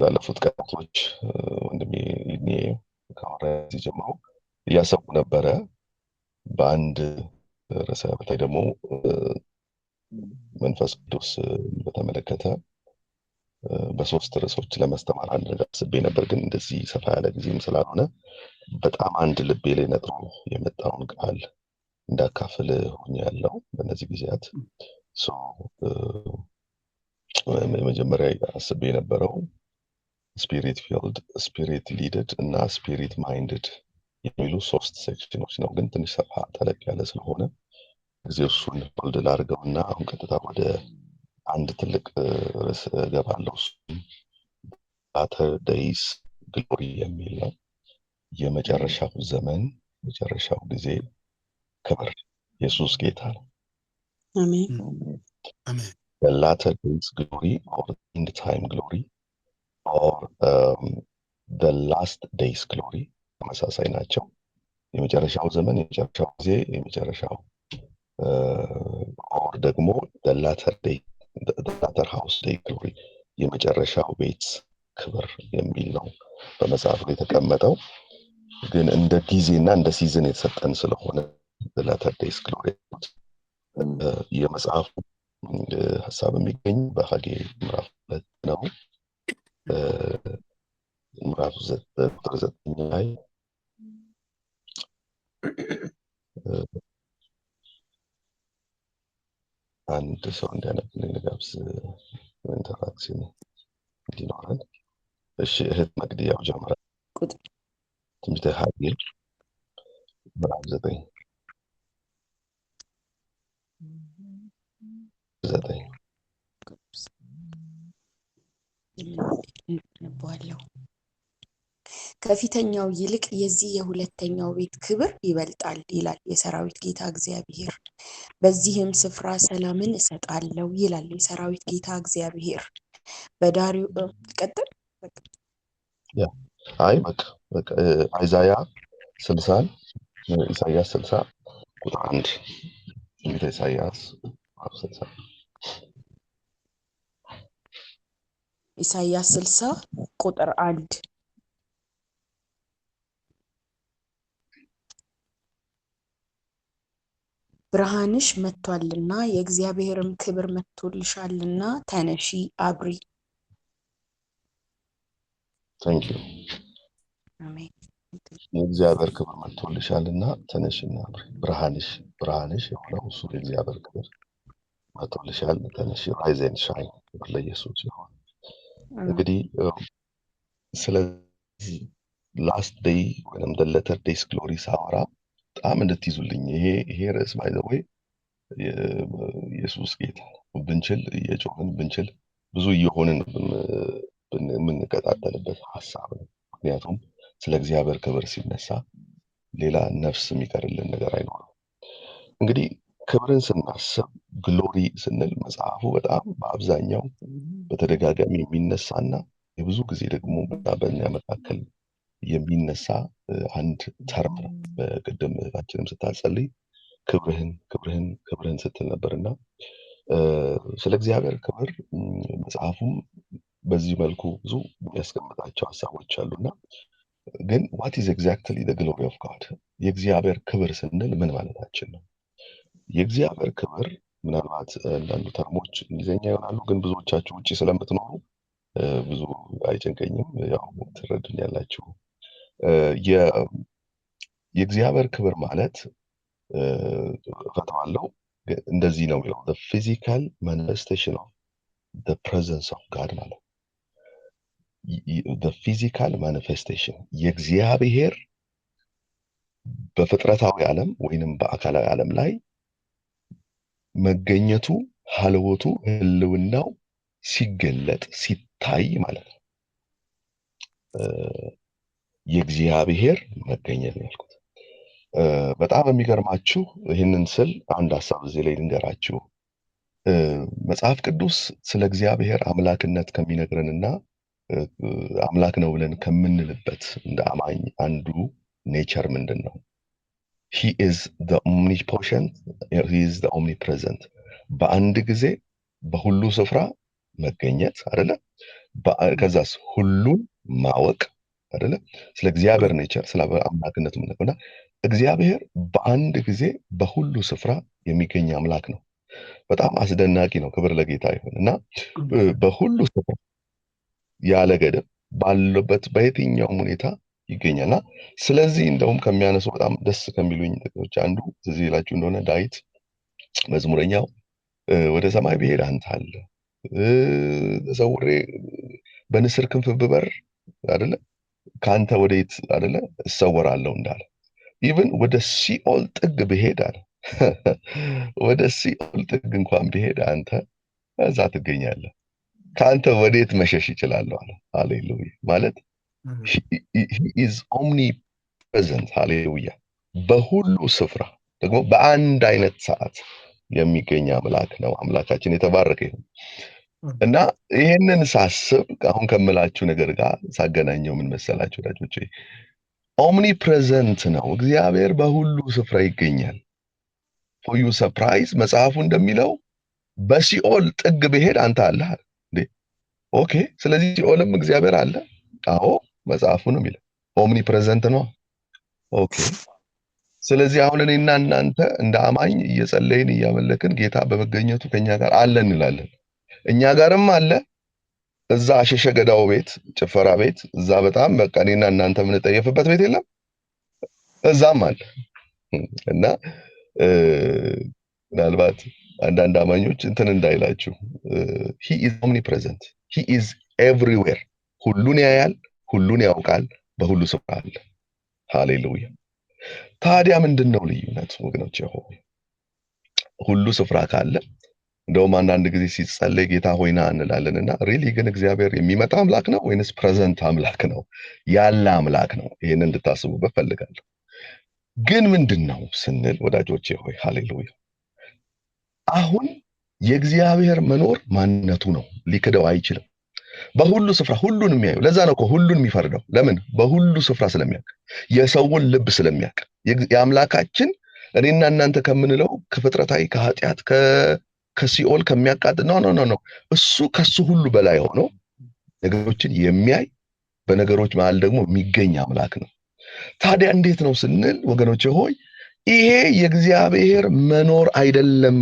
ላለፉት ቀናቶች ወንድሜ እኔ ከማውራት ጀምሮ እያሰብኩ ነበረ በአንድ ርዕሰ በተለይ ደግሞ መንፈስ ቅዱስ በተመለከተ በሶስት ርዕሶች ለማስተማር አንድ ነገር አስቤ ነበር፣ ግን እንደዚህ ሰፋ ያለ ጊዜም ስላልሆነ በጣም አንድ ልቤ ላይ ነጥሮ የመጣውን ቃል እንዳካፍል ሆኛለሁ በእነዚህ ጊዜያት። የመጀመሪያ አስቤ የነበረው ስፒሪት ፊልድ፣ ስፒሪት ሊድድ እና ስፒሪት ማይንድድ የሚሉ ሶስት ሴክሽኖች ነው። ግን ትንሽ ሰፋ ተለቅ ያለ ስለሆነ ጊዜ እሱን ሆልድ ላድርገውና አሁን ቀጥታ ወደ አንድ ትልቅ ርዕስ እገባለሁ። ላተር ዴይስ ግሎሪ የሚል ነው። የመጨረሻው ዘመን መጨረሻው ጊዜ ክብር። ኢየሱስ ጌታ ነው። አሜን አሜን። The latter days glory or end time glory or the last days glory ተመሳሳይ ናቸው። የመጨረሻው ዘመን፣ የመጨረሻው ጊዜ፣ የመጨረሻው or ደግሞ the latter house day glory የመጨረሻው ቤት ክብር የሚል ነው በመጽሐፉ ላይ የተቀመጠው። ግን እንደ ጊዜና እንደ ሲዝን የተሰጠን ስለሆነ the latter days glory የመጽሐፉ ሀሳብ የሚገኝ በሐጌ ምዕራፍ 2 ነው። ምዕራፍ 9 ላይ አንድ ሰው እንዲያነብልኝ ልጋብዝ፣ ኢንተራክሽን እንዲኖረን። እሺ እህት መቅዲ ያው ጀምራ ትንቢተ ሐጌ ምዕራፍ 9 ከፊተኛው ይልቅ የዚህ የሁለተኛው ቤት ክብር ይበልጣል ይላል የሰራዊት ጌታ እግዚአብሔር። በዚህም ስፍራ ሰላምን እሰጣለሁ ይላል የሰራዊት ጌታ እግዚአብሔር። በዳሪው ቀጥል አይ በቃ ኢሳይያስ 60 ቁጥር 1 ትንቢተ ኢሳይያስ 60 ኢሳይያስ 60 ቁጥር 1 ብርሃንሽ መጥቷልና የእግዚአብሔርም ክብር መጥቶልሻልና ተነሺ አብሪ። ታንክ ዩ። አሜን። የእግዚአብሔር ክብር መጥቶልሻልና ተነሽና አብሪ። ብርሃንሽ የሆነው እሱ የእግዚአብሔር ክብር መጥቶልሻል፣ ተነሺ። ራይዝ ኤንድ ሻይን። ለኢየሱስ ይሁን። እንግዲህ ስለዚህ ላስት ዴይ ወይም the latter days glory ሳወራ በጣም እንድትይዙልኝ ይሄ ርዕስ ባይ ዘ ወይ ኢየሱስ ጌታ ብንችል እየጮህን ብንችል ብዙ እየሆንን የምንቀጣጠልበት ሀሳብ ነው። ምክንያቱም ስለ እግዚአብሔር ክብር ሲነሳ ሌላ ነፍስ የሚቀርልን ነገር አይኖርም። እንግዲህ ክብርን ስናስብ ግሎሪ ስንል መጽሐፉ በጣም በአብዛኛው በተደጋጋሚ የሚነሳና የብዙ ጊዜ ደግሞ በእኛ መካከል የሚነሳ አንድ ተርም ነው። በቅድም እህታችንም ስታጸልይ ክብርህን ስትል ነበርና ስለ እግዚአብሔር ክብር መጽሐፉም በዚህ መልኩ ብዙ የሚያስቀምጣቸው ሀሳቦች አሉና ግን what is exactly the glory of God? የእግዚአብሔር ክብር ስንል ምን ማለታችን ነው? የእግዚአብሔር ክብር ምናልባት አንዳንዱ ተርሞች እንግሊዝኛ ይሆናሉ፣ ግን ብዙዎቻችሁ ውጪ ስለምትኖሩ ብዙ አይጨንቀኝም፣ ያው ትረዱኛላችሁ። የእግዚአብሔር ክብር ማለት ፈተዋለው እንደዚህ ነው የሚለው the physical manifestation of the presence of God ማለት the physical manifestation የእግዚአብሔር በፍጥረታዊ ዓለም ወይንም በአካላዊ ዓለም ላይ መገኘቱ፣ ሀልወቱ፣ ህልውናው ሲገለጥ ሲታይ ማለት ነው። የእግዚአብሔር መገኘት ነው ያልኩት። በጣም የሚገርማችሁ ይህንን ስል አንድ ሀሳብ እዚህ ላይ ልንገራችሁ። መጽሐፍ ቅዱስ ስለ እግዚአብሔር አምላክነት ከሚነግረንና አምላክ ነው ብለን ከምንልበት እንደ አማኝ አንዱ ኔቸር ምንድን ነው? he is the omnipotent, he is the omnipresent። በአንድ ጊዜ በሁሉ ስፍራ መገኘት አይደለ? ከዛስ ሁሉን ማወቅ አይደለ? ስለ እግዚአብሔር ኔቸር ስለ አምላክነቱ ምንነውና እግዚአብሔር በአንድ ጊዜ በሁሉ ስፍራ የሚገኝ አምላክ ነው። በጣም አስደናቂ ነው። ክብር ለጌታ ይሁን እና በሁሉ ስፍራ ያለ ገደብ ባለበት በየትኛውም ሁኔታ ይገኛልና ስለዚህ እንደውም ከሚያነሱ በጣም ደስ ከሚሉኝ ጥቅሶች አንዱ ትዝ ይላችሁ እንደሆነ ዳዊት መዝሙረኛው ወደ ሰማይ ብሄድ አንተ አለ፣ ተሰውሬ በንስር ክንፍ ብበር አይደለ ከአንተ ወዴት አይደለ እሰወራለሁ እንዳለ ኢቭን ወደ ሲኦል ጥግ ብሄድ አለ ወደ ሲኦል ጥግ እንኳን ብሄድ አንተ እዛ ትገኛለህ፣ ከአንተ ወዴት መሸሽ ይችላለሁ አለ። ሃሌሉያ ማለት he is omnipresent ሃሌሉያ በሁሉ ስፍራ ደግሞ በአንድ አይነት ሰዓት የሚገኝ አምላክ ነው። አምላካችን የተባረከ ይሁን እና ይሄንን ሳስብ አሁን ከምላችሁ ነገር ጋር ሳገናኘው ምን መሰላችሁ ወዳጆቼ፣ ኦምኒፕሬዘንት ነው እግዚአብሔር በሁሉ ስፍራ ይገኛል። for you surprise መጽሐፉ እንደሚለው በሲኦል ጥግ ብሄድ አንተ አለ እንዴ? ኦኬ ስለዚህ ሲኦልም እግዚአብሔር አለ? አዎ መጽሐፉ ነው የሚለው ኦምኒፕሬዘንት ነው። ኦኬ ስለዚህ አሁን እኔና እናንተ እንደ አማኝ እየጸለይን እያመለክን ጌታ በመገኘቱ ከኛ ጋር አለ እንላለን። እኛ ጋርም አለ እዛ አሸሸ ገዳው ቤት ጭፈራ ቤት እዛ በጣም በቃ እኔና እናንተ የምንጠየፍበት ቤት የለም እዛም አለ እና ምናልባት አንዳንድ አማኞች እንትን እንዳይላችሁ he is omnipresent he is everywhere ሁሉን ያያል ሁሉን ያውቃል በሁሉ ስፍራ አለ። ሃሌሉያ ታዲያ ምንድነው ልዩነቱ ወገኖቼ? ሆይ ሁሉ ስፍራ ካለ እንደውም አንዳንድ ጊዜ ሲጸለይ ጌታ ሆይና እንላለንና ሪሊ ግን እግዚአብሔር የሚመጣ አምላክ ነው ወይንስ ፕሬዘንት አምላክ ነው ያለ አምላክ ነው? ይሄን እንድታስቡበት ፈልጋለሁ። ግን ምንድነው ስንል ወዳጆቼ ሆይ ሃሌሉያ አሁን የእግዚአብሔር መኖር ማንነቱ ነው፣ ሊክደው አይችልም። በሁሉ ስፍራ ሁሉን የሚያየው ለዛ ነው እኮ ሁሉን የሚፈርደው። ለምን? በሁሉ ስፍራ ስለሚያውቅ፣ የሰውን ልብ ስለሚያውቅ። የአምላካችን እኔና እናንተ ከምንለው ከፍጥረታዊ ከኃጢአት ከሲኦል ከሚያቃጥል ነው እሱ ከሱ ሁሉ በላይ ሆኖ ነገሮችን የሚያይ በነገሮች መሃል ደግሞ የሚገኝ አምላክ ነው። ታዲያ እንዴት ነው ስንል ወገኖቼ ሆይ ይሄ የእግዚአብሔር መኖር አይደለም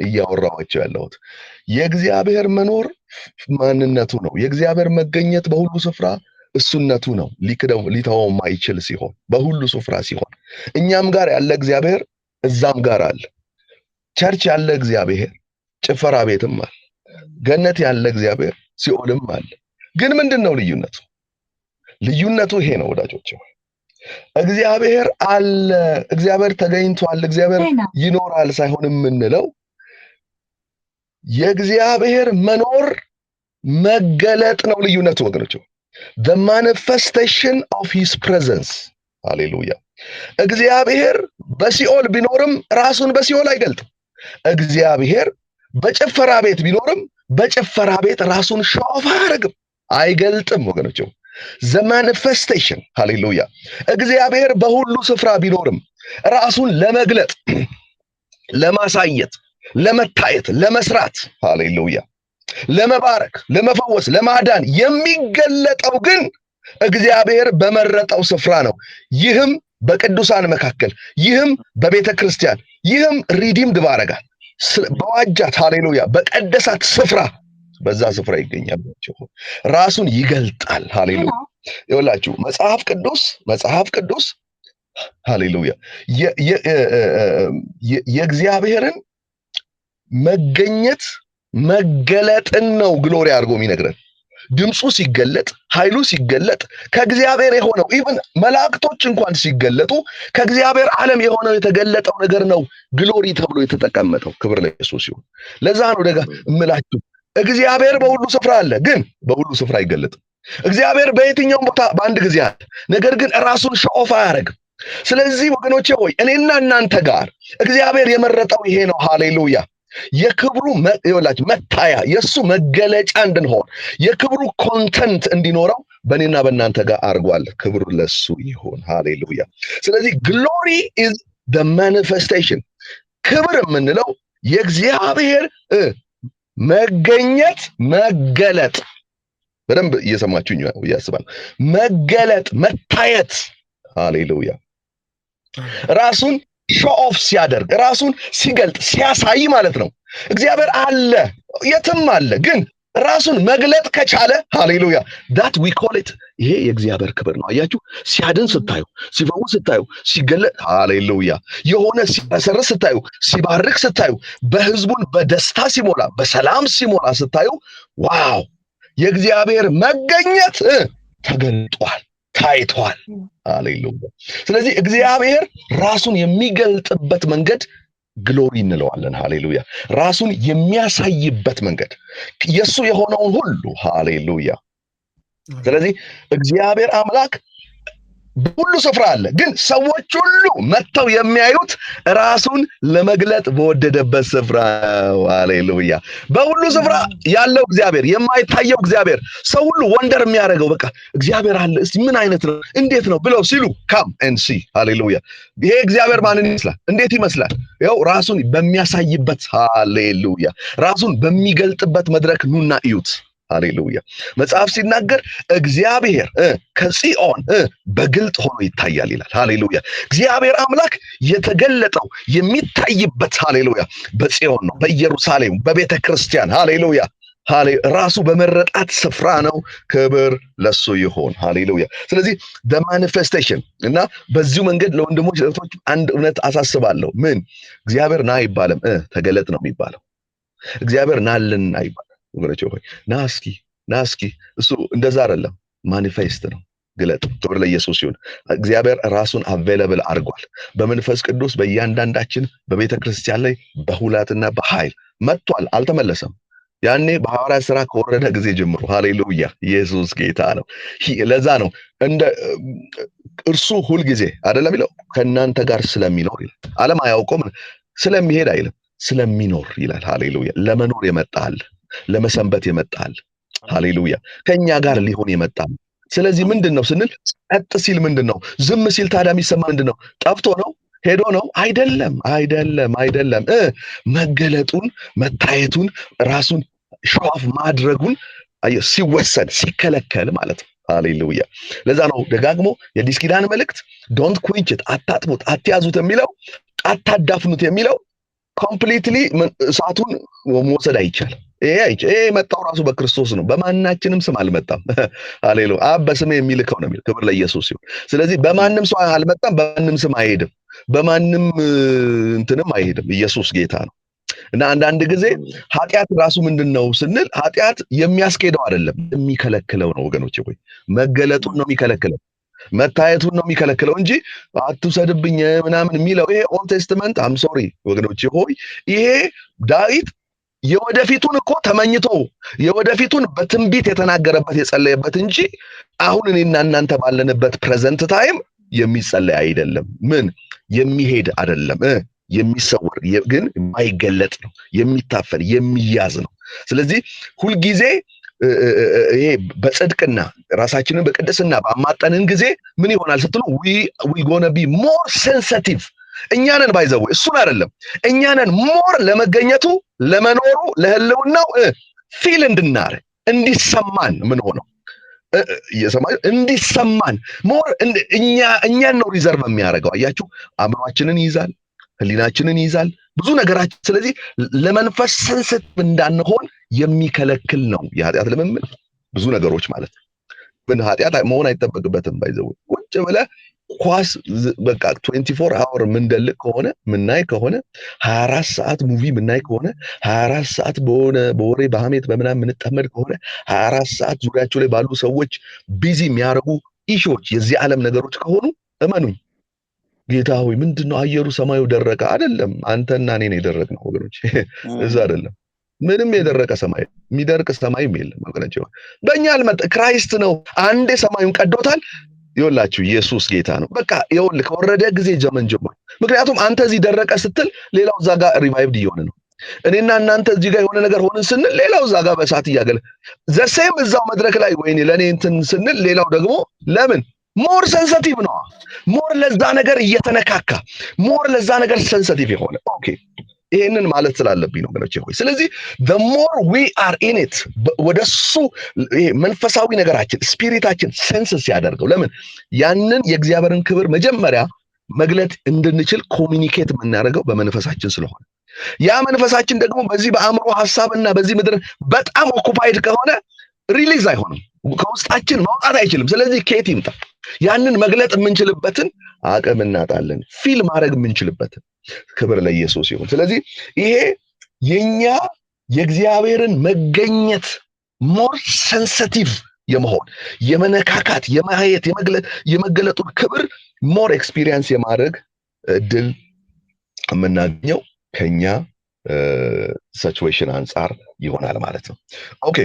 እያወራኋቸው ያለሁት። የእግዚአብሔር መኖር ማንነቱ ነው። የእግዚአብሔር መገኘት በሁሉ ስፍራ እሱነቱ ነው። ሊተወው ማይችል ሲሆን በሁሉ ስፍራ ሲሆን እኛም ጋር ያለ እግዚአብሔር እዛም ጋር አለ። ቸርች ያለ እግዚአብሔር ጭፈራ ቤትም አለ። ገነት ያለ እግዚአብሔር ሲኦልም አለ። ግን ምንድነው ልዩነቱ? ልዩነቱ ይሄ ነው ወዳጆቼ። እግዚአብሔር አለ፣ እግዚአብሔር ተገኝቷል፣ እግዚአብሔር ይኖራል ሳይሆን የምንለው የእግዚአብሔር መኖር መገለጥ ነው ልዩነቱ ወገኖች። the manifestation of his presence ሃሌሉያ። እግዚአብሔር በሲኦል ቢኖርም ራሱን በሲኦል አይገልጥም። እግዚአብሔር በጭፈራ ቤት ቢኖርም በጭፈራ ቤት ራሱን ሾፍ አያደርግም፣ አይገልጥም ወገኖች። the manifestation ሃሌሉያ። እግዚአብሔር በሁሉ ስፍራ ቢኖርም ራሱን ለመግለጥ፣ ለማሳየት፣ ለመታየት፣ ለመስራት ሃሌሉያ፣ ለመባረክ፣ ለመፈወስ፣ ለማዳን የሚገለጠው ግን እግዚአብሔር በመረጠው ስፍራ ነው። ይህም በቅዱሳን መካከል፣ ይህም በቤተ ክርስቲያን፣ ይህም ሪዲምድ ባረጋት በዋጃት ሃሌሉያ በቀደሳት ስፍራ በዛ ስፍራ ይገኛል። ራሱን ይገልጣል። ሃሌሉያ ይኸውላችሁ መጽሐፍ ቅዱስ ሃሌሉያ የእግዚአብሔርን መገኘት መገለጥን ነው ግሎሪ አድርጎ የሚነግረን። ድምፁ ሲገለጥ፣ ኃይሉ ሲገለጥ ከእግዚአብሔር የሆነው ኢቭን መላእክቶች እንኳን ሲገለጡ ከእግዚአብሔር ዓለም የሆነው የተገለጠው ነገር ነው ግሎሪ ተብሎ የተጠቀመጠው። ክብር ለኢየሱስ ይሁን። ለዛ ነው ደጋ እምላችሁ እግዚአብሔር በሁሉ ስፍራ አለ፣ ግን በሁሉ ስፍራ አይገለጥም። እግዚአብሔር በየትኛውም ቦታ በአንድ ጊዜ አለ፣ ነገር ግን ራሱን ሾፍ አያደርግም። ስለዚህ ወገኖቼ ሆይ እኔና እናንተ ጋር እግዚአብሔር የመረጠው ይሄ ነው። ሃሌሉያ የክብሩ ይኸውላችሁ መታያ የሱ መገለጫ እንድንሆን የክብሩ ኮንተንት እንዲኖረው በእኔና በእናንተ ጋር አድርጓል። ክብሩ ለሱ ይሁን። ሃሌሉያ። ስለዚህ ግሎሪ ኢዝ the manifestation ክብር የምንለው የእግዚአብሔር መገኘት መገለጥ በደንብ እየሰማችሁኝ ነው ያስባል። መገለጥ፣ መታየት። ሃሌሉያ። ራሱን ሾው ኦፍ ሲያደርግ፣ ራሱን ሲገልጥ፣ ሲያሳይ ማለት ነው። እግዚአብሔር አለ፣ የትም አለ፣ ግን ራሱን መግለጥ ከቻለ ሃሌሉያ ዳት ዊ ኮል ኢት። ይሄ የእግዚአብሔር ክብር ነው። አያችሁ፣ ሲያድን ስታዩ፣ ሲፈውስ ስታዩ፣ ሲገለጥ ሃሌሉያ፣ የሆነ ሲመሰርት ስታዩ፣ ሲባርክ ስታዩ፣ በህዝቡን በደስታ ሲሞላ፣ በሰላም ሲሞላ ስታዩ፣ ዋው የእግዚአብሔር መገኘት ተገልጧል፣ ታይቷል። ሃሌሉያ። ስለዚህ እግዚአብሔር ራሱን የሚገልጥበት መንገድ ግሎሪ እንለዋለን። ሃሌሉያ። ራሱን የሚያሳይበት መንገድ የሱ የሆነውን ሁሉ ሃሌሉያ። ስለዚህ እግዚአብሔር አምላክ በሁሉ ስፍራ አለ፣ ግን ሰዎች ሁሉ መጥተው የሚያዩት ራሱን ለመግለጥ በወደደበት ስፍራ። ሃሌሉያ። በሁሉ ስፍራ ያለው እግዚአብሔር፣ የማይታየው እግዚአብሔር፣ ሰው ሁሉ ወንደር የሚያደርገው በቃ እግዚአብሔር አለ፣ እስቲ ምን አይነት ነው እንዴት ነው ብለው ሲሉ ካም ኤንድ ሲ። ሃሌሉያ። ይሄ እግዚአብሔር ማንን ይመስላል? እንዴት ይመስላል? ያው ራሱን በሚያሳይበት ሃሌሉያ፣ ራሱን በሚገልጥበት መድረክ ኑና እዩት። ሃሌሉያ። መጽሐፍ ሲናገር እግዚአብሔር ከጽዮን በግልጥ ሆኖ ይታያል ይላል። ሃሌሉያ። እግዚአብሔር አምላክ የተገለጠው የሚታይበት ሃሌሉያ በጽዮን ነው፣ በኢየሩሳሌም፣ በቤተ ክርስቲያን። ሃሌሉያ። ራሱ በመረጣት ስፍራ ነው። ክብር ለሱ ይሆን። ሃሌሉያ። ስለዚህ በማኒፌስቴሽን እና በዚሁ መንገድ ለወንድሞች እህቶች አንድ እውነት አሳስባለሁ። ምን እግዚአብሔር ና አይባልም፣ ተገለጥ ነው የሚባለው። እግዚአብሔር ናልን አይባልም። ወገኖች ሆይ ና እስኪ እሱ እንደዛ አይደለም፣ ማኒፌስት ነው፣ ግለጥ። ክብር ለኢየሱስ ይሁን። እግዚአብሔር ራሱን አቬለብል አድርጓል በመንፈስ ቅዱስ በእያንዳንዳችን በቤተ ክርስቲያን ላይ በሁላትና በኃይል መጥቷል፣ አልተመለሰም። ያኔ በሐዋርያት ሥራ ከወረደ ጊዜ ጀምሮ ሃሌሉያ፣ ኢየሱስ ጌታ ነው። ለዛ ነው እንደ እርሱ ሁልጊዜ አይደለም ይለው ከእናንተ ጋር ስለሚኖር ይላል። ዓለም አያውቀውም፣ ስለሚሄድ አይልም፣ ስለሚኖር ይላል። ሃሌሉያ። ለመኖር የመጣል፣ ለመሰንበት የመጣል፣ ሃሌሉያ፣ ከኛ ጋር ሊሆን የመጣል። ስለዚህ ምንድነው ስንል ጸጥ ሲል ምንድነው? ዝም ሲል ታዲያ የሚሰማ ምንድነው? ጠፍቶ ነው? ሄዶ ነው? አይደለም። መገለጡን፣ መታየቱን፣ ራሱን ሾፍ ማድረጉን ሲወሰን፣ ሲከለከል ማለት ነው። ሃሌሉያ። ለዛ ነው ደጋግሞ የአዲስ ኪዳን መልእክት ዶንት ኩንችት፣ አታጥፉት፣ አትያዙት የሚለው፣ አታዳፍኑት የሚለው ኮምፕሊትሊ እሳቱን መውሰድ አይቻልም። ይሄ የመጣው ራሱ በክርስቶስ ነው። በማናችንም ስም አልመጣም። ሃሌሉያ። አብ በስሜ የሚልከው ነው የሚል። ክብር ለኢየሱስ ይሁን። ስለዚህ በማንም ሰው አልመጣም፣ በማንም ስም አይሄድም፣ በማንም እንትንም አይሄድም። ኢየሱስ ጌታ ነው። እና አንዳንድ ጊዜ ኃጢአት ራሱ ምንድነው ስንል ኃጢአት የሚያስኬደው አይደለም፣ የሚከለክለው ነው ወገኖች። ወይ መገለጡን ነው የሚከለክለው፣ መታየቱን ነው የሚከለክለው እንጂ አትውሰድብኝ ምናምን የሚለው ይሄ ኦልድ ቴስትመንት አም ሶሪ ወገኖች ሆይ ይሄ ዳዊት የወደፊቱን እኮ ተመኝቶ የወደፊቱን በትንቢት የተናገረበት የጸለየበት እንጂ አሁን እኔና እናንተ ባለንበት ፕሬዘንት ታይም የሚጸለይ አይደለም። ምን የሚሄድ አይደለም፣ የሚሰወር ግን የማይገለጥ ነው፣ የሚታፈን የሚያዝ ነው። ስለዚህ ሁልጊዜ ይሄ በጽድቅና ራሳችንን በቅድስና ባማጠንን ጊዜ ምን ይሆናል ስትሉ we gonna be more sensitive። እኛንን ባይዘው እሱን አይደለም፣ እኛንን ሞር ለመገኘቱ፣ ለመኖሩ፣ ለህልውናው ፊል እንድናረግ እንዲሰማን ምን ሆነው እንዲሰማን ሞር እኛን ነው ሪዘርቭ የሚያደርገው። አያችሁ፣ አእምሯችንን ይይዛል፣ ህሊናችንን ይይዛል፣ ብዙ ነገራችን። ስለዚህ ለመንፈስ ሰንሰቲቭ እንዳንሆን የሚከለክል ነው የኃጢአት ልምምድ። ብዙ ነገሮች ማለት ነው። ምን ኃጢአት መሆን አይጠበቅበትም። ባይዘው ቁጭ ብለህ ኳስ በቃ 24 አወር ምንደልቅ ከሆነ ምናይ ከሆነ 24 ሰዓት ሙቪ ምናይ ከሆነ 24 ሰዓት በወሬ በሐሜት በምናምን ምንጠመድ ከሆነ 24 ሰዓት ዙሪያቸው ላይ ባሉ ሰዎች ቢዚ የሚያደርጉ ኢሹዎች የዚህ ዓለም ነገሮች ከሆኑ እመኑኝ ጌታ ሆይ ምንድነው አየሩ ሰማዩ ደረቀ አይደለም፣ አንተና እኔ ነው የደረቅነው ወገኖች። እዛ አይደለም ምንም የደረቀ ሰማይ፣ የሚደርቅ ሰማይም የለም ወገኖች። በእኛ አልመጣ ክራይስት ነው አንዴ ሰማዩን ቀዶታል። ይኸውላችሁ ኢየሱስ ጌታ ነው። በቃ ይኸውልህ ከወረደ ጊዜ ጀመን ጀምሮ። ምክንያቱም አንተ እዚህ ደረቀ ስትል ሌላው እዛ ጋር ሪቫይቭድ እየሆነ ነው። እኔና እናንተ እዚህ ጋር የሆነ ነገር ሆነን ስንል ሌላው እዛ ጋር በእሳት እያገለ ዘሴም እዛው መድረክ ላይ ወይኔ ለኔ እንትን ስንል ሌላው ደግሞ ለምን ሞር ሴንሲቲቭ ነው። ሞር ለዛ ነገር እየተነካካ ሞር ለዛ ነገር ሴንሲቲቭ የሆነ ኦኬ ይሄንን ማለት ስላለብኝ ነው ወገኖቼ ሆይ። ስለዚህ the more we are in it ወደሱ መንፈሳዊ ነገራችን ስፒሪታችን ሴንስ ሲያደርገው ለምን ያንን የእግዚአብሔርን ክብር መጀመሪያ መግለጥ እንድንችል ኮሚኒኬት የምናደርገው በመንፈሳችን ስለሆነ ያ መንፈሳችን ደግሞ በዚህ በአእምሮ ሐሳብና በዚህ ምድር በጣም ኦኩፓይድ ከሆነ ሪሊዝ አይሆንም፣ ከውስጣችን መውጣት አይችልም። ስለዚህ ከየት ይምጣ? ያንን መግለጥ የምንችልበትን አቅም እናጣለን፣ ፊል ማድረግ የምንችልበትን። ክብር ለኢየሱስ ይሁን። ስለዚህ ይሄ የኛ የእግዚአብሔርን መገኘት ሞር ሴንሲቲቭ የመሆን የመነካካት የማየት የመገለጡን ክብር ሞር ኤክስፒሪየንስ የማድረግ እድል የምናገኘው ከኛ ሲቹዌሽን አንጻር ይሆናል ማለት ነው። ኦኬ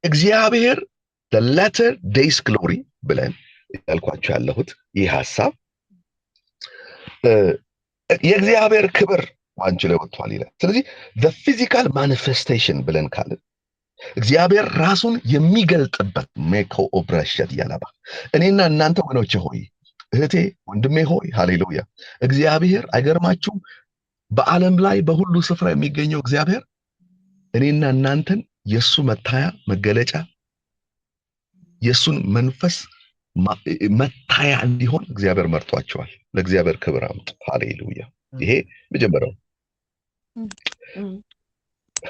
እግዚአብሔር the latter days glory ብለን ያልኳችሁ ያለሁት ይህ ሐሳብ የእግዚአብሔር ክብር ባንቺ ላይ ወጥቷል ይላል። ስለዚህ the physical manifestation ብለን ካለ እግዚአብሔር ራሱን የሚገልጥበት ሜኮ ኦብራሸት ያለባ እኔና እናንተ ወገኖቼ ሆይ እህቴ ወንድሜ ሆይ ሃሌሉያ እግዚአብሔር አይገርማችሁም? በዓለም ላይ በሁሉ ስፍራ የሚገኘው እግዚአብሔር እኔና እናንተን የሱ መታያ መገለጫ የሱን መንፈስ መታያ እንዲሆን እግዚአብሔር መርጧቸዋል። ለእግዚአብሔር ክብር አምጡ። ሃሌሉያ። ይሄ መጀመሪያው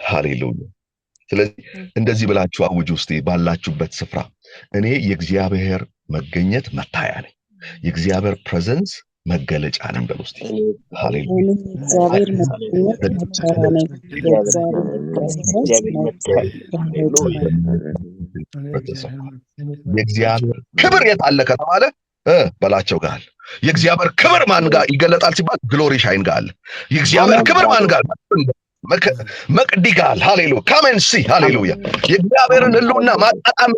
ሃሌሉያ። ስለዚህ እንደዚህ ብላችሁ አውጁ ውስጥ ባላችሁበት ስፍራ እኔ የእግዚአብሔር መገኘት መታያ ነኝ፣ የእግዚአብሔር ፕሬዘንስ መገለጫ ነኝ በሉ እስቲ። ሃሌሉያ። እግዚአብሔር መገኘት መታያ ነኝ፣ የእግዚአብሔር ክብር የት አለ ከተባለ በላቸው ጋር የእግዚአብሔር ክብር ማን ጋር ይገለጣል ሲባል ግሎሪ ሻይን ጋር አለ። የእግዚአብሔር ክብር ማን ጋር መቅዲጋል ሃሌሉያ ካሜንሲ ሃሌሉያ። የእግዚአብሔርን ህልውና ማጣጣም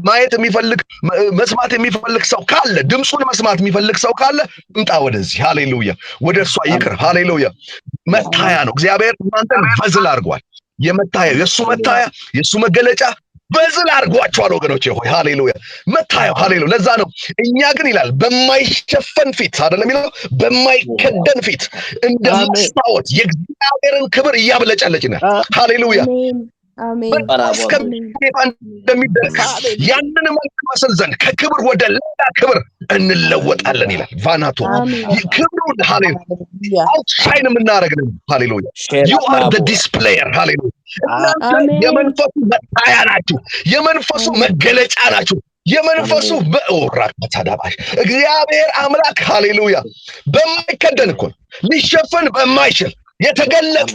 ማየት የሚፈልግ መስማት የሚፈልግ ሰው ካለ ድምጹን መስማት የሚፈልግ ሰው ካለ እንጣ ወደዚህ ሃሌሉያ፣ ወደ እርሷ ይቅር ሃሌሉያ። መታያ ነው እግዚአብሔር እናንተን በዝል አድርጓል። የመታያ የሱ መታያ የሱ መገለጫ በዝል አድርጓቸዋል ወገኖቼ ሆይ ሃሌሉያ። መታየው ሃሌሉያ። ለዛ ነው እኛ ግን ይላል በማይሸፈን ፊት አይደለም ይላል በማይከደን ፊት እንደ መስታወት የእግዚአብሔርን ክብር እያብለጨለጭን ሃሌሉያ። አሜን። እንደሚደርስ ያንን መልክ መስል ዘንድ ከክብር ወደ ሌላ ክብር እንለወጣለን ይላል። ቫናቶ ክብሩን ሃሌሉያ አውትሻይን የምናደርግ ነው ሃሌሉያ። you are the displayer ሃሌሉያ። የመንፈሱ መታያ ናችሁ፣ የመንፈሱ መገለጫ ናችሁ፣ የመንፈሱ በኦራካታዳባሽ እግዚአብሔር አምላክ ሃሌሉያ በማይከደን እኮ ሊሸፈን በማይችል የተገለጠ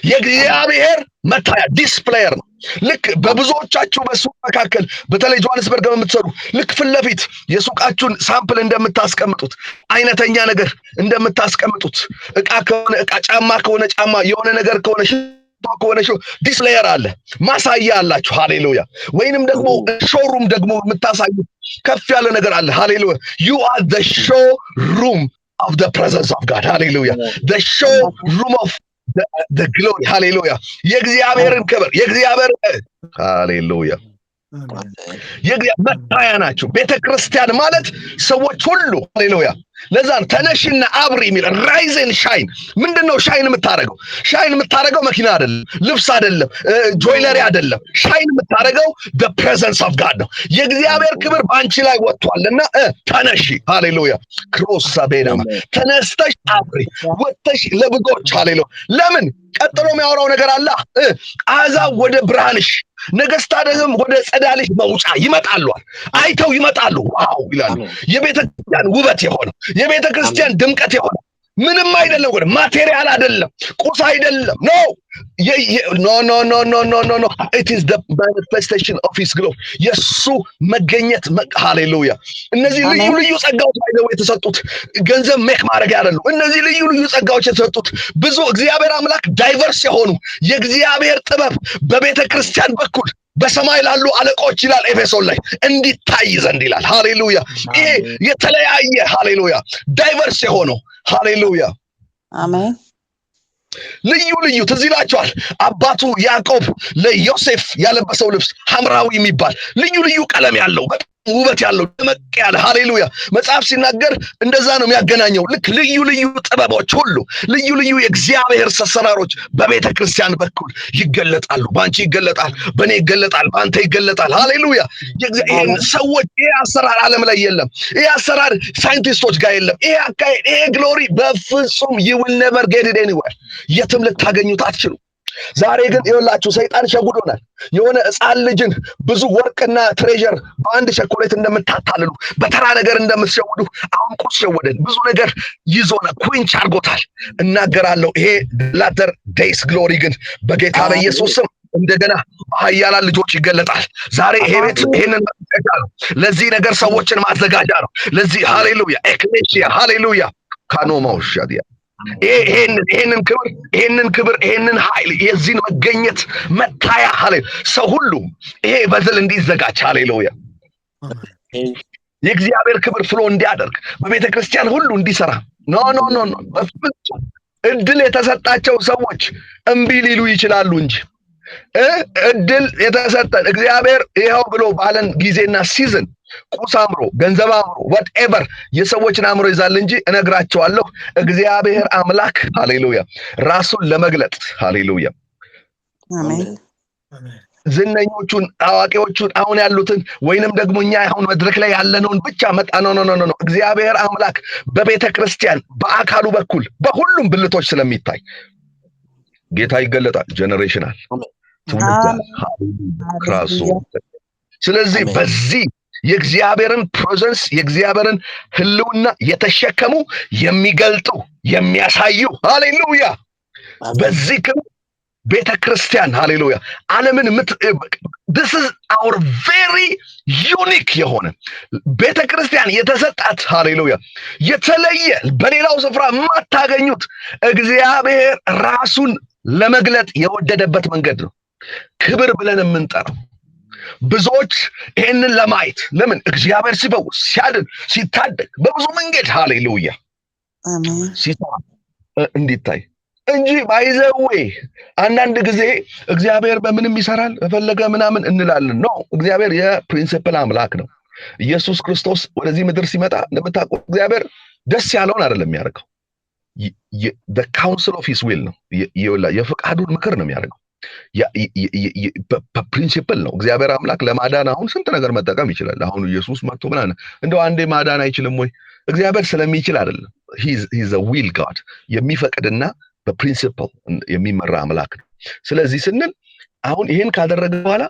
የእግዚአብሔር መታያ ዲስፕሌየር ነው። ልክ በብዙዎቻችሁ በሱቅ መካከል በተለይ ጆሃንስበርግ የምትሰሩ ልክ ፊት ለፊት የሱቃችሁን ሳምፕል እንደምታስቀምጡት አይነተኛ ነገር እንደምታስቀምጡት እቃ ከሆነ እቃ፣ ጫማ ከሆነ ጫማ፣ የሆነ ነገር ከሆነ ከሆነ ዲስፕሌየር አለ፣ ማሳያ አላችሁ ሃሌሉያ። ወይንም ደግሞ ሾሩም ደግሞ የምታሳዩት ከፍ ያለ ነገር አለ ሃሌሉያ። you are the showroom of the presence of God ሃሌሉያ። the showroom of the glory ሃሌሉያ። የእግዚአብሔርን ክብር የእግዚአብሔር ሃሌሉያ የእግዚአብሔር መታያ ናችሁ። ቤተክርስቲያን ማለት ሰዎች ሁሉ ሃሌሉያ። ለዛ ተነሽና አብሪ የሚል ራይዝን ሻይን። ምንድነው ሻይን የምታረገው? ሻይን የምታረገው መኪና አይደለም፣ ልብስ አይደለም፣ ጆይለሪ አይደለም። ሻይን የምታረገው the presence of God ነው። የእግዚአብሔር ክብር ባንቺ ላይ ወጥቷልና ተነሺ ሃሌሉያ። ክሮስ ሳቤናማ ተነስተሽ አብሪ፣ ወጥተሽ ለብዙዎች ሃሌሉያ። ለምን ቀጥሎ የሚያወራው ነገር አለ። አሕዛብ ወደ ብርሃንሽ ነገስታትም ወደ ጸዳልሽ መውጫ ይመጣሉ፣ አይተው ይመጣሉ። ዋው ይላሉ። የቤተክርስቲያን ውበት የሆነ የቤተክርስቲያን ድምቀት የሆነ ምንም አይደለም ወደ ማቴሪያል አይደለም፣ ቁስ አይደለም። ኖ it is the manifestation of his glory የሱ መገኘት ሃሌሉያ። እነዚህ ልዩ ልዩ ጸጋዎች ባይዘው የተሰጡት ገንዘብ ሜክ ማድረግ ያደሉ እነዚህ ልዩ ልዩ ጸጋዎች የተሰጡት ብዙ እግዚአብሔር አምላክ ዳይቨርስ የሆኑ የእግዚአብሔር ጥበብ በቤተክርስቲያን በኩል በሰማይ ላሉ አለቆች ይላል ኤፌሶን ላይ እንዲታይ ዘንድ ይላል ሃሌሉያ። ይሄ የተለያየ ሃሌሉያ ዳይቨርስ የሆነው ሃሌሉያ አሜን። ልዩ ልዩ ትዝ ይላችኋል። አባቱ ያዕቆብ ለዮሴፍ ያለበሰው ልብስ ሐምራዊ የሚባል ልዩ ልዩ ቀለም ያለው ውበት ያለው ደመቅ ያለ ሃሌሉያ መጽሐፍ ሲናገር እንደዛ ነው የሚያገናኘው። ልክ ልዩ ልዩ ጥበቦች ሁሉ ልዩ ልዩ የእግዚአብሔር አሰራሮች በቤተ ክርስቲያን በኩል ይገለጣሉ። በአንቺ ይገለጣል፣ በእኔ ይገለጣል፣ በአንተ ይገለጣል። ሃሌሉያ ይህን ሰዎች ይሄ አሰራር ዓለም ላይ የለም። ይሄ አሰራር ሳይንቲስቶች ጋር የለም። ይሄ አካሄድ፣ ይሄ ግሎሪ በፍጹም you will never get it anywhere የትም ልታገኙት አትችሉ። ዛሬ ግን ይኸውላችሁ ሰይጣን ሸጉዶናል። የሆነ ሕፃን ልጅን ብዙ ወርቅና ትሬዠር በአንድ ቸኮሌት እንደምታታልሉ በተራ ነገር እንደምትሸውዱ አሁን ቁስ ሸወደን። ብዙ ነገር ይዞና ኩንች አድርጎታል። እናገራለሁ ይሄ ላተር ዴይስ ግሎሪ ግን በጌታ በኢየሱስ ስም እንደገና በኃያላን ልጆች ይገለጣል። ዛሬ ይሄ ቤት ይሄንን ማዘጋጃ ነው። ለዚህ ነገር ሰዎችን ማዘጋጃ ነው። ለዚህ ሃሌሉያ ኤክሌሲያ ሃሌሉያ ካኖማውሻዲያ ይሄንን ክብር ይሄንን ኃይል የዚህን መገኘት መታያ ሃሌሉያ ሰው ሁሉ ይሄ በዝል እንዲዘጋጅ ሃሌሉያ የእግዚአብሔር ክብር ፍሎ እንዲያደርግ በቤተ ክርስቲያን ሁሉ እንዲሰራ ኖ በፍጹም እድል የተሰጣቸው ሰዎች እምቢ ሊሉ ይችላሉ እንጂ እድል የተሰጠን እግዚአብሔር ይኸው ብሎ ባለን ጊዜና ሲዝን ቁስ አምሮ ገንዘብ አምሮ whatever የሰዎችን አምሮ ይዛል እንጂ እነግራቸዋለሁ እግዚአብሔር አምላክ ሃሌሉያ ራሱን ለመግለጥ ሃሌሉያ አሜን ዝነኞቹን አዋቂዎቹን አሁን ያሉትን ወይንም ደግሞ እኛ አሁን መድረክ ላይ ያለነውን ብቻ መጣ ኖ እግዚአብሔር አምላክ በቤተ ክርስቲያን በአካሉ በኩል በሁሉም ብልቶች ስለሚታይ ጌታ ይገለጣል። ጀነሬሽናል ክራሱ ስለዚህ በዚህ የእግዚአብሔርን ፕሬዘንስ የእግዚአብሔርን ህልውና የተሸከሙ የሚገልጡ የሚያሳዩ ሃሌሉያ በዚህ ቤተ ክርስቲያን ሃሌሉያ ዓለምን this is our very unique የሆነ ቤተ ክርስቲያን የተሰጣት ሃሌሉያ የተለየ በሌላው ስፍራ ማታገኙት እግዚአብሔር ራሱን ለመግለጥ የወደደበት መንገድ ነው። ክብር ብለን የምንጠራው ብዙዎች ይሄንን ለማየት ለምን እግዚአብሔር ሲፈውስ ሲያድን ሲታደግ በብዙ መንገድ ሃሌሉያ አሜን ሲሰራ እንዲታይ እንጂ ባይዘዌ አንዳንድ ጊዜ እግዚአብሔር በምንም ይሰራል ፈለገ ምናምን እንላለን። ነው እግዚአብሔር የፕሪንሲፕል አምላክ ነው። ኢየሱስ ክርስቶስ ወደዚህ ምድር ሲመጣ እንደምታውቁት እግዚአብሔር ደስ ያለውን አይደለም የሚያደርገው the counsel of his will ነው የፈቃዱን ምክር ነው የሚያደርገው በፕሪንሲፕል ነው። እግዚአብሔር አምላክ ለማዳን አሁን ስንት ነገር መጠቀም ይችላል። አሁን ኢየሱስ መጥቶ ምናምን እንደው አንዴ ማዳን አይችልም ወይ? እግዚአብሔር ስለሚችል አይደለም። he's a will God የሚፈቅድና በፕሪንሲፕል የሚመራ አምላክ ነው። ስለዚህ ስንል አሁን ይሄን ካደረገ በኋላ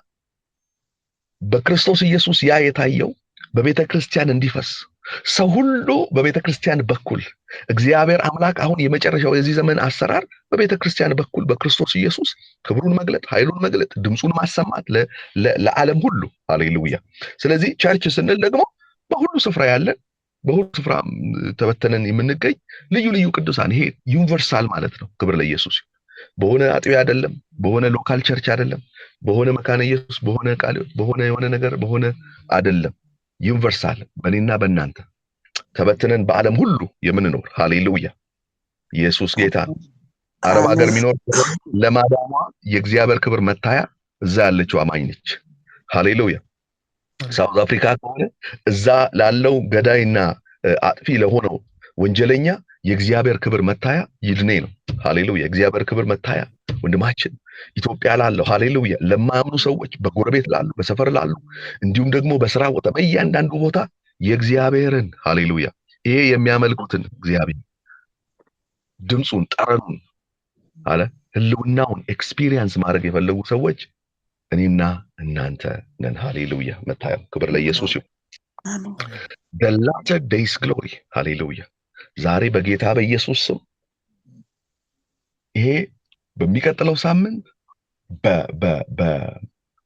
በክርስቶስ ኢየሱስ ያ የታየው በቤተ ክርስቲያን እንዲፈስ ሰው ሁሉ በቤተ ክርስቲያን በኩል እግዚአብሔር አምላክ አሁን የመጨረሻው የዚህ ዘመን አሰራር በቤተ ክርስቲያን በኩል በክርስቶስ ኢየሱስ ክብሩን መግለጥ ኃይሉን መግለጥ ድምጹን ማሰማት ለዓለም ሁሉ ሃሌሉያ። ስለዚህ ቸርች ስንል ደግሞ በሁሉ ስፍራ ያለን በሁሉ ስፍራ ተበተነን የምንገኝ ልዩ ልዩ ቅዱሳን ይሄ ዩኒቨርሳል ማለት ነው። ክብር ለኢየሱስ። በሆነ አጥቢያ አይደለም፣ በሆነ ሎካል ቸርች አይደለም፣ በሆነ መካነ ኢየሱስ በሆነ ቃል በሆነ የሆነ ነገር በሆነ አይደለም። ዩኒቨርሳል በእኔና በእናንተ ተበትነን በዓለም ሁሉ የምንኖር ሃሌሉያ ኢየሱስ ጌታ። አረብ ሀገር የሚኖር ለማዳኗ የእግዚአብሔር ክብር መታያ እዛ ያለችው አማኝ ነች። ሃሌሉያ። ሳውዝ አፍሪካ ከሆነ እዛ ላለው ገዳይና አጥፊ ለሆነው ወንጀለኛ የእግዚአብሔር ክብር መታያ ይድኔ ነው። ሃሌሉያ። የእግዚአብሔር ክብር መታያ ወንድማችን ኢትዮጵያ ላለው ሃሌሉያ ለማያምኑ ሰዎች በጎረቤት ላሉ በሰፈር ላሉ እንዲሁም ደግሞ በስራ ቦታ በእያንዳንዱ ቦታ የእግዚአብሔርን ሃሌሉያ ይሄ የሚያመልኩትን እግዚአብሔር ድምጹን ጠረኑን አለ ህልውናውን ኤክስፒሪየንስ ማድረግ የፈለጉ ሰዎች እኔና እናንተ ነን። ሃሌሉያ መታየው። ክብር ለኢየሱስ ይሁን። አሜን the latter days glory ሃሌሉያ ዛሬ በጌታ በኢየሱስ ስም ይሄ በሚቀጥለው ሳምንት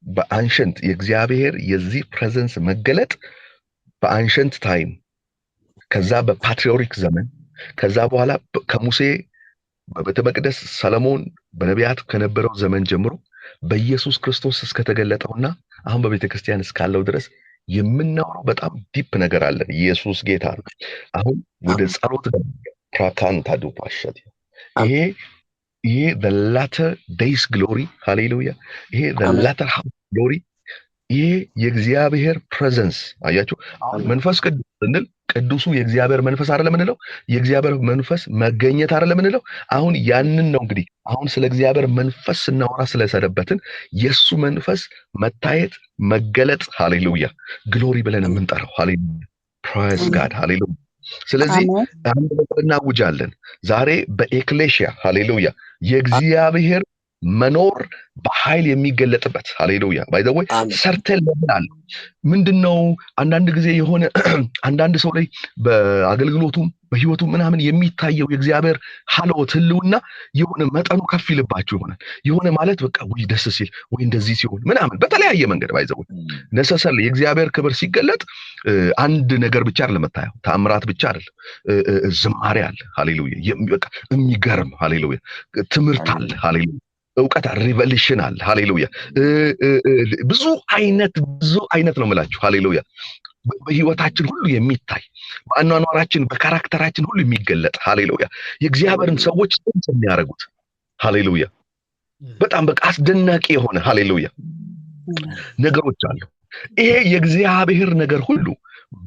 በአንሸንት የእግዚአብሔር የዚህ ፕሬዘንስ መገለጥ በአንሸንት ታይም ከዛ በፓትሪዮሪክ ዘመን ከዛ በኋላ ከሙሴ በቤተ መቅደስ ሰለሞን በነቢያት ከነበረው ዘመን ጀምሮ በኢየሱስ ክርስቶስ እስከተገለጠውና አሁን በቤተ ክርስቲያን እስካለው ድረስ የምናወራው በጣም ዲፕ ነገር አለ። ኢየሱስ ጌታ ነው። አሁን ወደ ጸሎት ፕራካንታ ዱፓሸት ይሄ the latter days glory ሃሌሉያ ይሄ the latter house glory ይሄ የእግዚአብሔር ፕሬዘንስ አያችሁ። አሁን መንፈስ ቅዱስ ስንል ቅዱሱ የእግዚአብሔር መንፈስ አይደለም እንለው፣ የእግዚአብሔር መንፈስ መገኘት አይደለም እንለው። አሁን ያንን ነው እንግዲህ አሁን ስለ እግዚአብሔር መንፈስ ስናወራ ስለሰነበትን የሱ መንፈስ መታየት መገለጥ፣ ሃሌሉያ ግሎሪ ብለን የምንጠራው ሃሌሉያ ፕራይዝ ጋድ ሃሌሉያ። ስለዚህ አንድ ነገር እናውጃለን ዛሬ በኤክሌሽያ ሃሌሉያ የእግዚአብሔር መኖር በኃይል የሚገለጥበት ሃሌሉያ። ባይ ዘ ወይ ሰርተን ለምናል ምንድነው አንዳንድ ጊዜ የሆነ አንዳንድ ሰው ላይ በአገልግሎቱም በህይወቱ ምናምን የሚታየው የእግዚአብሔር ሐልወት ህልውና የሆነ መጠኑ ከፍ ይልባችሁ ይሆናል። የሆነ ማለት በቃ ወይ ደስ ሲል ወይ እንደዚህ ሲሆን ምናምን በተለያየ መንገድ ባይ ዘ ወይ ነሰሰል የእግዚአብሔር ክብር ሲገለጥ አንድ ነገር ብቻ አይደለም መታየው፣ ተአምራት ብቻ አይደለም፣ ዝማሬ አለ ሃሌሉያ፣ በቃ የሚገርም ሃሌሉያ ትምህርት አለ ሃሌሉያ፣ እውቀት ሪቨሌሽን አለ ሃሌሉያ። ብዙ አይነት ነው የምላችሁ ሃሌሉያ። በህይወታችን ሁሉ የሚታይ በአኗኗራችን በካራክተራችን ሁሉ የሚገለጥ ሃሌሉያ የእግዚአብሔርን ሰዎች ጥንት የሚያደርጉት ሃሌሉያ በጣም በቃ አስደናቂ የሆነ ሃሌሉያ ነገሮች አሉ። ይሄ የእግዚአብሔር ነገር ሁሉ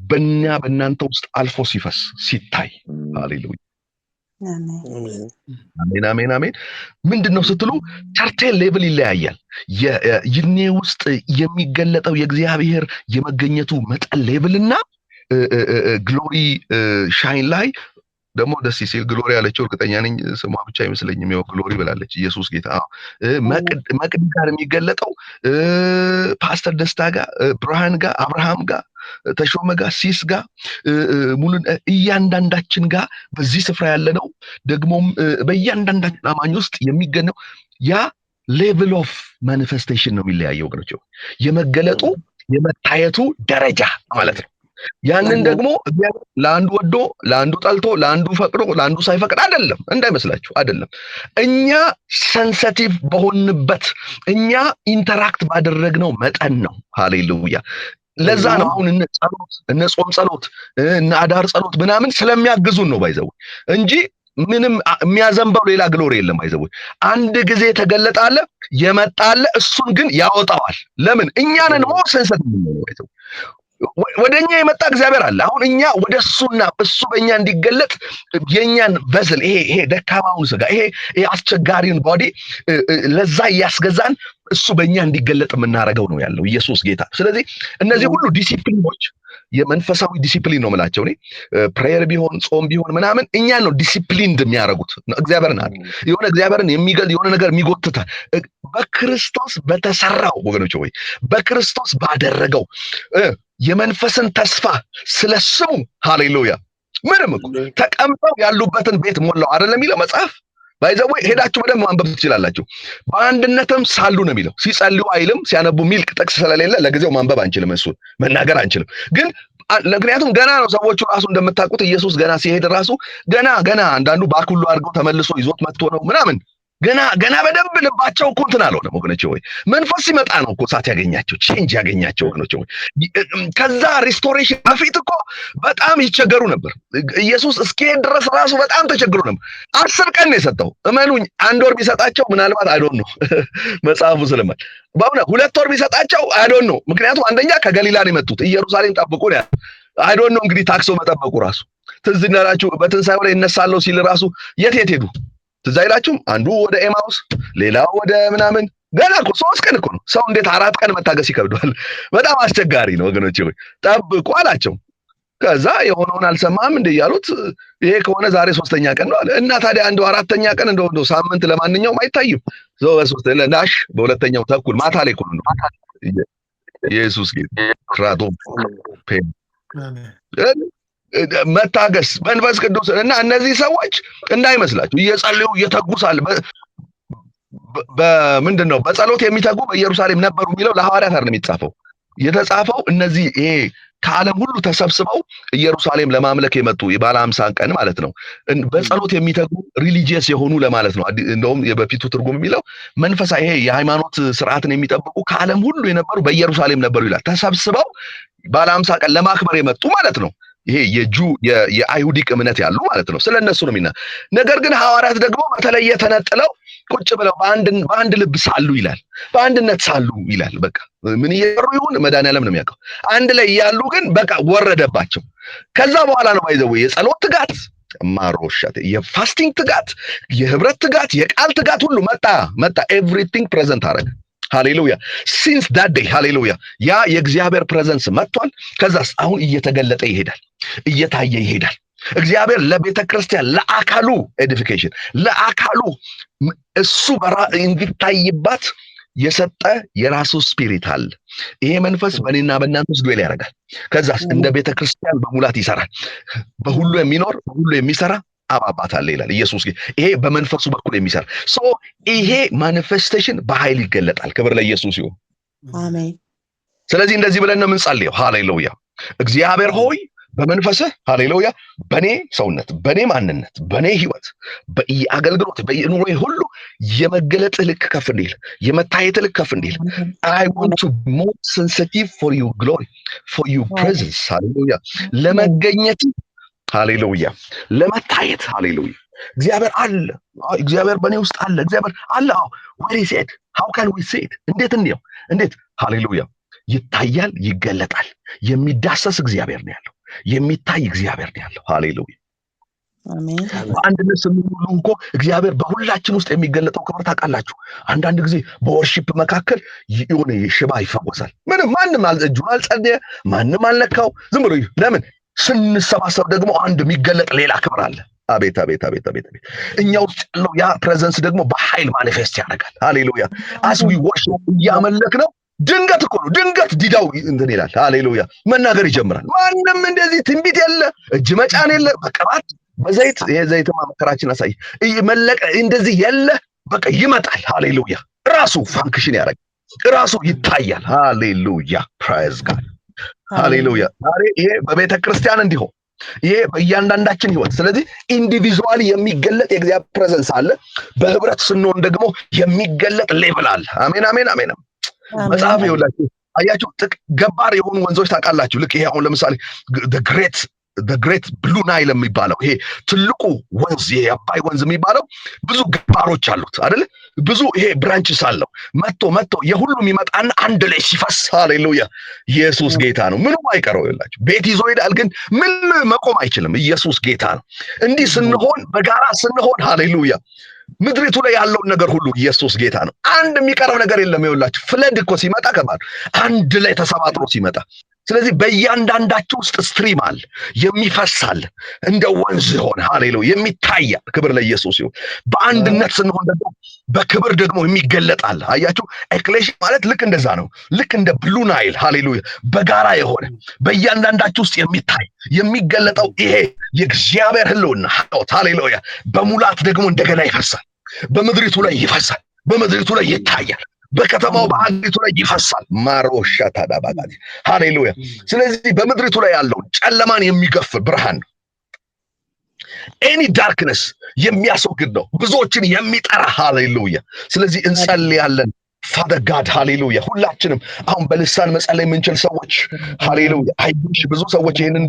በእናንተ ውስጥ አልፎ ሲፈስ ሲታይ ሃሌሉያ አሜን አሜን አሜን። ምንድነው ስትሉ ሰርቴን ሌቭል ይለያያል። የኔ ውስጥ የሚገለጠው የእግዚአብሔር የመገኘቱ መጠን ሌቭልና ግሎሪ ሻይን ላይ ደግሞ ደስ ሲል ግሎሪ ያለችው እርግጠኛ ነኝ ስሟ ብቻ አይመስለኝም፣ ያው ግሎሪ ብላለች። ኢየሱስ ጌታ። መቅድ ጋር የሚገለጠው ፓስተር ደስታ ጋር፣ ብርሃን ጋር፣ አብርሃም ጋር፣ ተሾመ ጋር፣ ሲስ ጋር፣ ሙሉን እያንዳንዳችን ጋር በዚህ ስፍራ ያለነው ደግሞም በእያንዳንዳችን አማኝ ውስጥ የሚገኘው ያ ሌቭል ኦፍ ማኒፌስቴሽን ነው የሚለያየው ወገኖች። የመገለጡ የመታየቱ ደረጃ ማለት ነው። ያንን ደግሞ ለአንዱ ወዶ ለአንዱ ጠልቶ ለአንዱ ፈቅዶ ለአንዱ ሳይፈቅድ አይደለም፣ እንዳይመስላችሁ አይደለም። እኛ ሰንሲቲቭ በሆንበት እኛ ኢንተራክት ባደረግነው መጠን ነው ሃሌሉያ። ለዛ ነው አሁን እነ ጾም ጸሎት እነ አዳር ጸሎት ምናምን ስለሚያግዙን ነው ባይዘው እንጂ ምንም የሚያዘንበው ሌላ ግሎሪ የለም። ባይዘው አንድ ጊዜ ተገለጣለ የመጣለ እሱን ግን ያወጣዋል። ለምን እኛንን ሞር ሰንሲቲቭ ነው ባይዘው ወደኛ የመጣ እግዚአብሔር አለ። አሁን እኛ ወደሱና እሱ በእኛ እንዲገለጥ የኛን ቨዝል ይሄ ደካማውን ስጋ ይሄ አስቸጋሪውን ቦዲ ለዛ እያስገዛን እሱ በእኛ እንዲገለጥ የምናደርገው ነው ያለው ኢየሱስ ጌታ። ስለዚህ እነዚህ ሁሉ ዲሲፕሊኖች የመንፈሳዊ ዲሲፕሊን ነው የምላቸው እኔ። ፕሬየር ቢሆን ጾም ቢሆን ምናምን እኛ ነው ዲሲፕሊንድ የሚያደርጉት እግዚአብሔርን አይደል። የሆነ እግዚአብሔርን የሚገል የሆነ ነገር የሚጎትታል በክርስቶስ በተሰራው ወገኖች ወይ በክርስቶስ ባደረገው የመንፈስን ተስፋ ስለስሙ ሃሌሉያ። ምንም እኮ ተቀምጠው ያሉበትን ቤት ሞላው አይደለም የሚለው መጽሐፍ። ባይዘው ሄዳችሁ በደንብ ማንበብ ትችላላችሁ። በአንድነትም ሳሉ ነው የሚለው። ሲጸልዩ አይልም፣ ሲያነቡ ሚልክ ጥቅስ ስለሌለ ለጊዜው ማንበብ አንችልም፣ እሱን መናገር አንችልም። ግን ምክንያቱም ገና ነው ሰዎቹ ራሱ እንደምታውቁት ኢየሱስ ገና ሲሄድ ራሱ ገና አንዳንዱ ባኩሉ አድርገው ተመልሶ ይዞት መጥቶ ነው ምናምን ገና በደንብ ልባቸው እኮ እንትን አልሆነም ወገኖቼ ወይ መንፈስ ሲመጣ ነው እኮ ሳት ያገኛቸው ቼንጅ ያገኛቸው ወገኖቼ ወይ። ከዛ ሪስቶሬሽን በፊት እኮ በጣም ይቸገሩ ነበር። ኢየሱስ እስኪሄድ ድረስ ራሱ በጣም ተቸግሩ ነበር። 10 ቀን ነው የሰጠው። እመኑኝ 1 ወር ቢሰጣቸው ምናልባት አይዶን ነው መጽሐፉ ስለማል በእውነት 2 ወር ቢሰጣቸው አይዶን ነው። ምክንያቱም አንደኛ ከገሊላ ነው የመጡት፣ ኢየሩሳሌም ጠብቁ ነው ያለው። አይዶን ነው እንግዲህ ታክሶ መጠበቁ ራሱ ትዝ ይላችሁ። በትንሳኤው ላይ እነሳለሁ ሲል ራሱ የት ሄዱ ትዝ አይላችሁም? አንዱ ወደ ኤማውስ ሌላው ወደ ምናምን ገና እኮ 3 ቀን እኮ ነው። ሰው እንዴት 4 ቀን መታገስ ይከብደዋል? በጣም አስቸጋሪ ነው ወገኖቼ ሆይ ጠብቁ አላቸው። ከዛ የሆነውን አልሰማም እንደ ያሉት ይሄ ከሆነ ዛሬ 3ኛ ቀን ነው አለ። እና ታዲያ እንደው 4ኛ ቀን እንደው ሳምንት ለማንኛውም አይታይም። በ3 ለናሽ በ2ኛው ተኩል ማታ ላይ እኮ ነው ኢየሱስ ጌታ ክራቶ ፔን መታገስ መንፈስ ቅዱስ እና እነዚህ ሰዎች እንዳይመስላችሁ እየጸለዩ እየተጉሳል በምንድነው በጸሎት የሚተጉ በኢየሩሳሌም ነበሩ የሚለው ለሐዋርያት አይደለም የሚጻፈው። የተጻፈው እነዚህ ይሄ ከዓለም ሁሉ ተሰብስበው ኢየሩሳሌም ለማምለክ የመጡ የባለ 50 ቀን ማለት ነው። በጸሎት የሚተጉ ሪሊጂየስ የሆኑ ለማለት ነው። እንደውም የበፊቱ ትርጉም የሚለው መንፈሳዊ ይሄ የሃይማኖት ስርዓትን የሚጠብቁ ከዓለም ሁሉ የነበሩ በኢየሩሳሌም ነበሩ ይላል። ተሰብስበው ባለ 50 ቀን ለማክበር የመጡ ማለት ነው። ይሄ የአይሁዲክ እምነት ያሉ ማለት ነው። ስለነሱ ነው የሚና ነገር ግን ሐዋርያት ደግሞ በተለየ ተነጥለው ቁጭ ብለው በአንድ ልብ ሳሉ ይላል፣ በአንድነት ሳሉ ይላል። በቃ ምን እየሰሩ ይሁን መድኃኒዓለም ነው የሚያውቀው። አንድ ላይ ያሉ ግን በቃ ወረደባቸው። ከዛ በኋላ ነው ባይዘው የጸሎት ትጋት ማሮሻት፣ የፋስቲንግ ትጋት፣ የህብረት ትጋት፣ የቃል ትጋት ሁሉ መጣ ኤቭሪቲንግ ፕሬዘንት አረገ። ሃሌሉያ ሲንስ ዳት ዴይ ሃሌሉያ ያ የእግዚአብሔር ፕሬዘንስ መጥቷል። ከዛስ አሁን እየተገለጠ ይሄዳል፣ እየታየ ይሄዳል። እግዚአብሔር ለቤተ ክርስቲያን ለአካሉ ኤዲፊኬሽን ለአካሉ እሱ እንዲታይባት የሰጠ የራሱ ስፒሪት አለ። ይሄ መንፈስ በእኔና በእናንተ ውስጥ ዱዌል ያደርጋል። ከዛስ እንደ ቤተ ክርስቲያን በሙላት ይሰራል። በሁሉ የሚኖር በሁሉ የሚሰራ አባባት አለ ይላል ኢየሱስ። ይሄ በመንፈሱ በኩል የሚሰራ ይሄ ማኒፌስቴሽን በኃይል ይገለጣል። ክብር ለኢየሱስ ይሁን። አሜን። ስለዚህ እንደዚህ ብለን ነው የምንጸልየው። ሃሌሉያ እግዚአብሔር ሆይ በመንፈስህ ሃሌሉያ በኔ ሰውነት፣ በኔ ማንነት፣ በኔ ህይወት፣ በአገልግሎት በኑሮዬ ሁሉ የመገለጥ ልክ ከፍ እንዲል፣ የመታየት ልክ ከፍ እንዲል I want to be more sensitive for your glory, for your presence ሃሌሉያ ለመገኘት ሃሌሉያ ለመታየት ሃሌሉያ እግዚአብሔር አለ፣ እግዚአብሔር በኔ ውስጥ አለ፣ እግዚአብሔር አለ። where is it? how can we see it? እንዴት ሃሌሉያ ይታያል፣ ይገለጣል። የሚዳሰስ እግዚአብሔር ነው ያለው፣ የሚታይ እግዚአብሔር ነው ያለው። ሃሌሉያ አሜን። በአንድነት ስንሆን እኮ እግዚአብሔር በሁላችን ውስጥ የሚገለጠው ክብር ታውቃላችሁ። አንዳንድ ጊዜ በወርሺፕ መካከል የሆነ ሽባ ይፈወሳል። ማንም እጁን አልጸለየ፣ ማንም አልነካው፣ ዝም ብሎ ለምን ስንሰባሰብ ደግሞ አንድ የሚገለጥ ሌላ ክብር አለ። አቤት እኛ ውስጥ ያለው ያ ፕሬዘንስ ደግሞ በኃይል ማኒፌስት ያደርጋል። ሃሌሉያ as we worship እያመለክ ነው። ድንገት እኮ ነው ዲዳው እንትን ይላል። ሃሌሉያ መናገር ይጀምራል። ማንም እንደዚህ ትንቢት የለ፣ እጅ መጫን የለ፣ በቅባት በዘይት የዘይትማ መከራችን አሳይ መለቀ እንደዚህ የለ። በቃ ይመጣል። ሃሌሉያ ራሱ ፋንክሽን ያደርጋል፣ ራሱ ይታያል። ሃሌሉያ ፕራይዝ ጋድ ሃሌሉያ። ዛሬ ይሄ በቤተ ክርስቲያን እንዲሆን ይሄ በእያንዳንዳችን ህይወት። ስለዚህ ኢንዲቪዥዋሊ የሚገለጥ የእግዚአብሔር ፕሬዘንስ አለ፣ በህብረት ስንሆን ደግሞ የሚገለጥ ሌቭል አለ። አሜን። መጽሐፍ ይኸውላችሁ አያችሁ ገባር የሆኑ ወንዞች ታውቃላችሁ። ልክ ይሄ አሁን ለምሳሌ the great blue nile የሚባለው ይሄ ትልቁ ወንዝ ይሄ አባይ ወንዝ የሚባለው ብዙ ገባሮች አሉት አይደል? ብዙ ይሄ ብራንችስ አለው። መጥቶ የሁሉም ይመጣና አንድ ላይ ሲፈስ ሃሌሉያ ኢየሱስ ጌታ ነው። ምንም አይቀረው ይላችሁ ቤት ይዞ ይሄዳል፣ ግን ምን መቆም አይችልም። ኢየሱስ ጌታ ነው። እንዲህ ስንሆን በጋራ ስንሆን ሃሌሉያ ምድሪቱ ላይ ያለውን ነገር ሁሉ ኢየሱስ ጌታ ነው። አንድ የሚቀረው ነገር የለም። ይኸውላችሁ ፍለድ እኮ ሲመጣ ከባድ አንድ ላይ ተሰባጥሮ ሲመጣ፣ ስለዚህ በእያንዳንዳችሁ ውስጥ ስትሪም አለ፣ የሚፈሳል እንደ ወንዝ ሆነ ሃሌሉያ የሚታያል። ክብር ለኢየሱስ ይሁን። በአንድነት ስንሆን ደግሞ በክብር ደግሞ የሚገለጣል። አያችሁ ኤክሌሽያ ማለት ልክ እንደዛ ነው። ልክ እንደ ብሉ ናይል ሃሌሉያ በጋራ የሆነ በእያንዳንዳችሁ ውስጥ የሚታይ የሚገለጠው ይሄ የእግዚአብሔር ህልውና ሃሌሉያ በሙላት ደግሞ እንደገና ይፈሳል። በምድሪቱ ላይ ይፈሳል፣ በምድሪቱ ላይ ይታያል፣ በከተማው በአገሪቱ ላይ ይፈሳል። ማሮሻ ታዳባጋት ሃሌሉያ። ስለዚህ በምድሪቱ ላይ ያለው ጨለማን የሚገፍ ብርሃን ነው። ኤኒ ዳርክነስ የሚያስወግድ ነው፣ ብዙዎችን የሚጠራ ሃሌሉያ። ስለዚህ እንጸልያለን። ፋደር ጋድ ሃሌሉያ። ሁላችንም አሁን በልሳን መጸለይ የምንችል ሰዎች ሃሌሉያ። አይሽ ብዙ ሰዎች ይሄንን